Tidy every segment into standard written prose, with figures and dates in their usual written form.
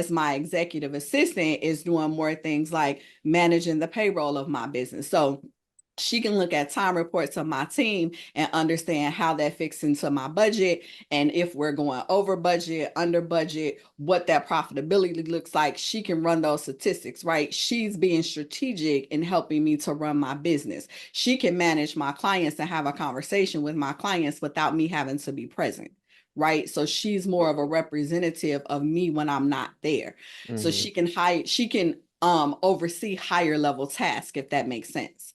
whereas my executive assistant is doing more things like managing the payroll of my business. So she can look at time reports of my team and understand how that fits into my budget. And if we're going over budget, under budget, what that profitability looks like, she can run those statistics, right? She's being strategic in helping me to run my business. She can manage my clients and have a conversation with my clients without me having to be present. Right. So she's more of a representative of me when I'm not there. So Mm-hmm. she can oversee higher level tasks, if that makes sense.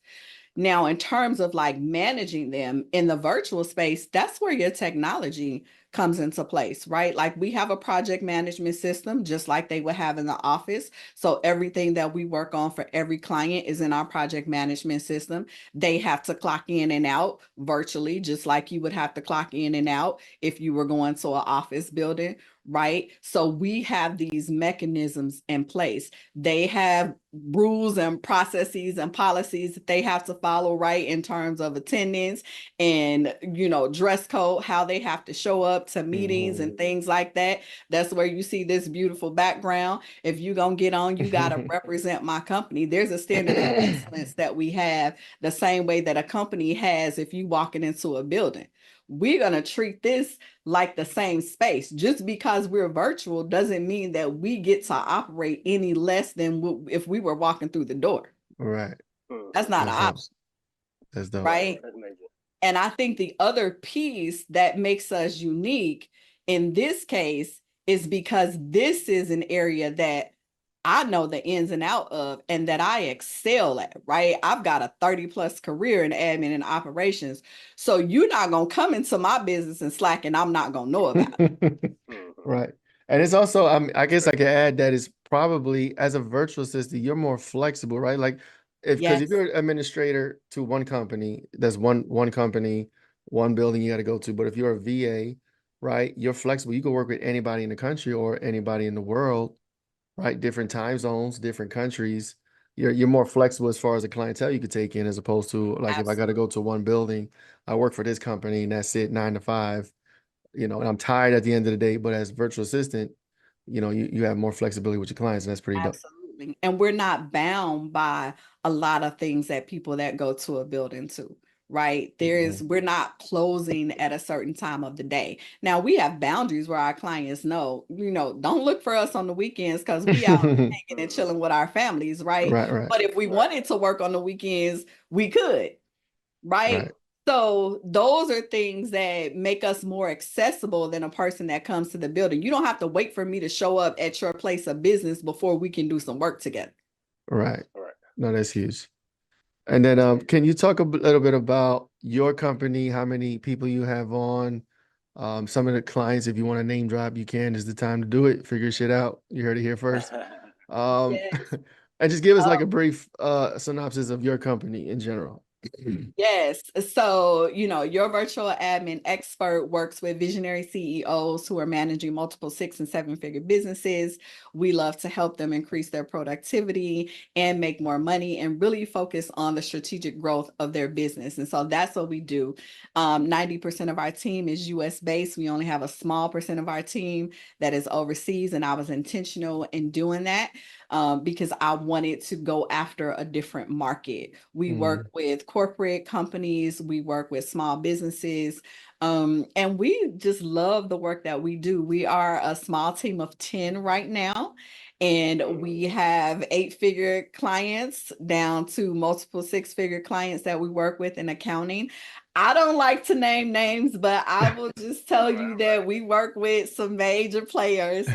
Now, in terms of like managing them in the virtual space, that's where your technology comes into place, right? Like we have a project management system, just like they would have in the office. So everything that we work on for every client is in our project management system. They have to clock in and out virtually, just like you would have to clock in and out if you were going to an office building, right? So we have these mechanisms in place. They have rules and processes and policies that they have to follow, right, in terms of attendance and, you know, dress code, how they have to show up to meetings and things like that. That's where you see this beautiful background. If you're going to get on, you got to represent my company. There's a standard of excellence that we have the same way that a company has if you walking into a building. We're going to treat this like the same space. Just because we're virtual doesn't mean that we get to operate any less than if we were walking through the door. Right. That's not an That's dope. option, That's dope. right? And I think the other piece that makes us unique in this case is because this is an area that I know the ins and out of and that I excel at, right? I've got a 30 plus career in admin and operations. So you're not going to come into my business and slack and I'm not going to know about it. Right. And it's also, I guess I could add that it's probably as a virtual assistant, you're more flexible, right? Like because if Yes, you're an administrator to one company, there's one company, one building you got to go to. But if you're a VA, right, you're flexible. You can work with anybody in the country or anybody in the world, right? Different time zones, different countries. You're more flexible as far as the clientele you could take in, as opposed to like if I got to absolutely. go to one building, I work for this company and that's it, 9 to 5, and I'm tired at the end of the day. But as virtual assistant, you have more flexibility with your clients, and that's pretty dope. Absolutely. And we're not bound by a lot of things that people that go to a building to, right? Mhm. We're not closing at a certain time of the day. Now we have boundaries where our clients know, don't look for us on the weekends because we out hanging and chilling with our families, right? Right, right, But if we wanted to work on the weekends, we could, right? right, So those are things that make us more accessible than a person that comes to the building. You don't have to wait for me to show up at your place of business before we can do some work together. right. No, that's huge. And then, can you talk little bit about your company, how many people you have on, some of the clients, if you want to name drop, you can. Is the time to do it. Figure shit out. You heard it here first. Um, Yes. and just give us like a brief synopsis of your company in general. Yes. So, your virtual admin expert works with visionary CEOs who are managing multiple 6 and 7 figure businesses. We love to help them increase their productivity and make more money and really focus on the strategic growth of their business. And so that's what we do. 90% of our team is US based. We only have a small percent of our team that is overseas. And I was intentional in doing that because I wanted to go after a different market. We work Mm, with corporate companies, we work with small businesses, and we just love the work that we do. We are a small team of 10 right now, and we have 8 figure clients down to multiple 6 figure clients that we work with in accounting. I don't like to name names, but I will just tell you that we work with some major players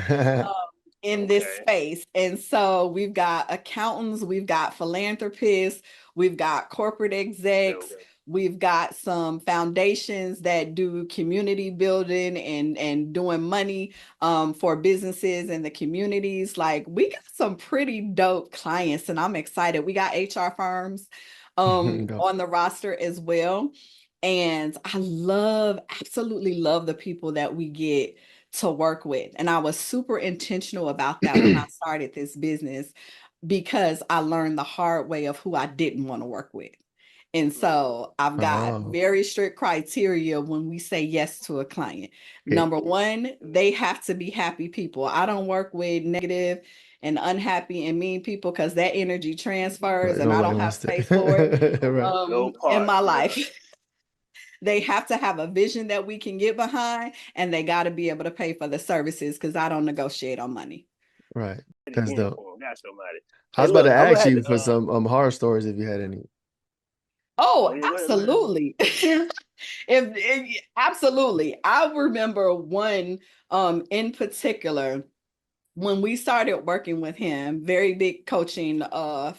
in this space. And so we've got accountants, we've got philanthropists, we've got corporate execs, we've got some foundations that do community building and doing money for businesses in the communities. Like we got some pretty dope clients, and I'm excited. We got HR firms Go. on the roster as well. And I absolutely love the people that we get to work with. And I was super intentional about that when I started this business because I learned the hard way of who I didn't want to work with. And so I've got Oh, very strict criteria when we say yes to a client. okay. Number one, they have to be happy people. I don't work with negative and unhappy and mean people because that energy transfers Right. and I Nobody don't have wants space for it that. Right. No in part. my Yeah. life. They have to have a vision that we can get behind, and they got to be able to pay for the services because I don't negotiate on money. Right. It That's again dope. for him. Gosh almighty. I was Hey, about to look, I'm gonna ask have you to. for some horror stories if you had any. Oh Oh, yeah, go ahead, go ahead. absolutely. If absolutely. I remember one in particular when we started working with him, very big coaching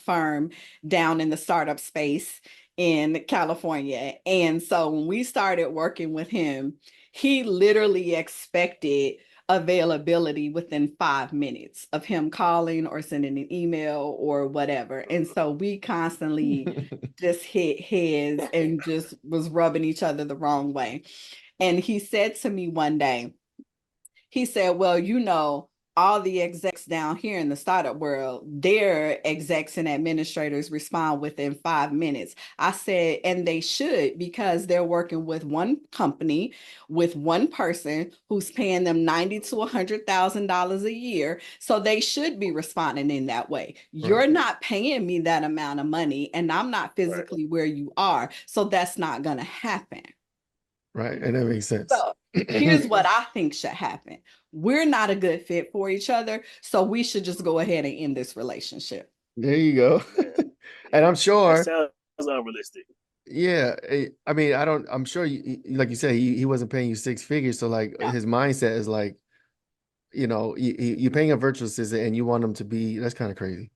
firm down in the startup space in California. And so when we started working with him, he literally expected availability within 5 minutes of him calling or sending an email or whatever. And so we constantly just hit heads and just was rubbing each other the wrong way. And he said to me one day, he said, well, all the execs down here in the startup world, their execs and administrators respond within 5 minutes. I said, and they should because they're working with one company, with one person who's paying them 90 to $100,000 a year. So they should be responding in that way. Right. You're not paying me that amount of money, and I'm not Right. physically where you are. So that's not going to happen. Right. And that makes sense. So here's what I think should happen. We're not a good fit for each other, so we should just go ahead and end this relationship. There you go. Man, And I'm that sure, sounds unrealistic. yeah, I mean, I'm sure like you said, he wasn't paying you six figures. So like No. his mindset is like, you're paying a virtual assistant and you want them to be, that's kind of crazy.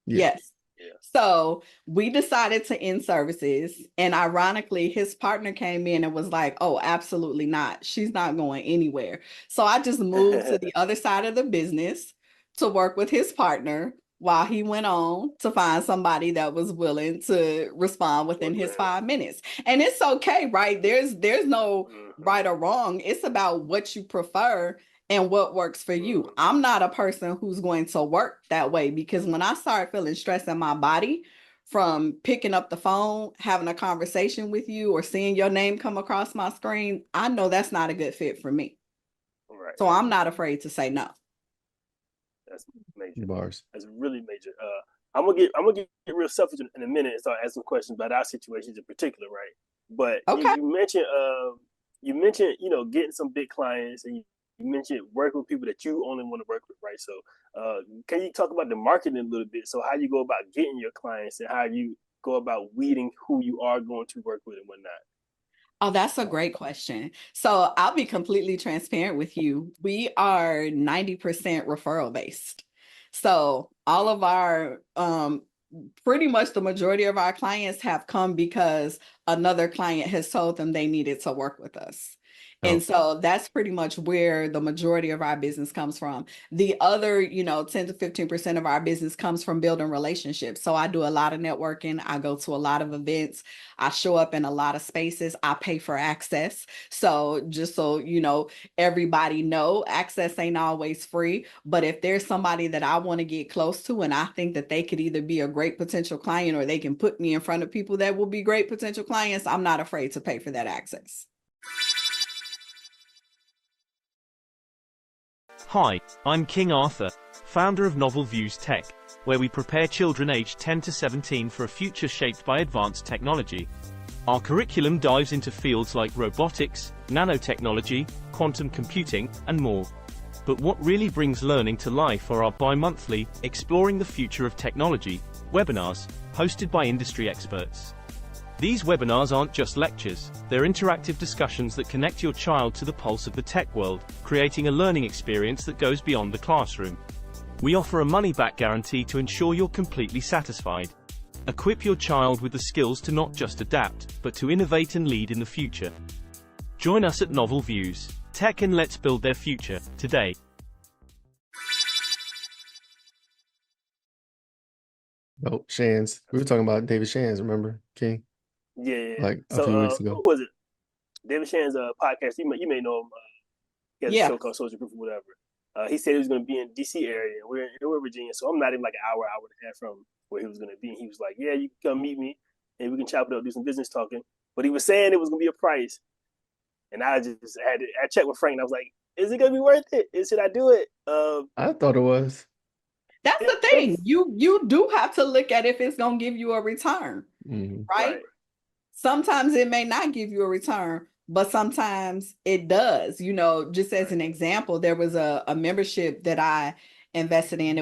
Yeah. Yes. Yeah. So we decided to end services. And ironically, his partner came in and was like, oh, absolutely not. She's not going anywhere. So I just moved to the other side of the business to work with his partner while he went on to find somebody that was willing to respond within Work with his him. 5 minutes. And it's okay, right? There's no Mm-hmm. right or wrong. It's about what you prefer and what works for you. Mm-hmm. I'm not a person who's going to work that way because when I start feeling stress in my body from picking up the phone, having a conversation with you, or seeing your name come across my screen, I know that's not a good fit for me. Right. So I'm not afraid to say no. That's major. Bars. That's really major. I'm gonna get real selfish in a minute and start asking questions about our situations in particular, right? But Okay. you mentioned getting some big clients, and you mentioned working with people that you only want to work with, right? So can you talk about the marketing a little bit? So how you go about getting your clients and how you go about weeding who you are going to work with and whatnot. Oh, that's a great question. So I'll be completely transparent with you. We are 90% referral based. So all of our pretty much the majority of our clients have come because another client has told them they needed to work with us. And Oh, so that's pretty much where the majority of our business comes from. The other, 10 to 15% of our business comes from building relationships. So I do a lot of networking. I go to a lot of events. I show up in a lot of spaces. I pay for access. So just so everybody know, access ain't always free, but if there's somebody that I want to get close to and I think that they could either be a great potential client or they can put me in front of people that will be great potential clients, I'm not afraid to pay for that access. Hi, I'm King Arthur, founder of Novel Views Tech, where we prepare children aged 10 to 17 for a future shaped by advanced technology. Our curriculum dives into fields like robotics, nanotechnology, quantum computing, and more. But what really brings learning to life are our bi-monthly, Exploring the Future of Technology, webinars, hosted by industry experts. These webinars aren't just lectures, they're interactive discussions that connect your child to the pulse of the tech world, creating a learning experience that goes beyond the classroom. We offer a money-back guarantee to ensure you're completely satisfied. Equip your child with the skills to not just adapt, but to innovate and lead in the future. Join us at Novel Views Tech, and let's build their future today. oh, Shands. We were talking about David Shands, remember, King? Yeah, yeah, yeah. Like a So few weeks ago. who was it? David Shan's podcast. You may know him. He has a Yeah. show called Social Proof or whatever. He said he was going to be in DC area. We're in Virginia, so I'm not even like an hour and a half from where he was going to be. And he was like, "Yeah, you can come meet me." and we can chop it up, do some business talking. But he was saying it was gonna be a price, and I checked with Frank, and I was like, is it gonna be worth it? Should I do it? I thought it was. That's the thing. You do have to look at if it's gonna give you a return, Mhm. right? Right. Sometimes it may not give you a return, but sometimes it does. You know, just as an example, there was a membership that I invested in.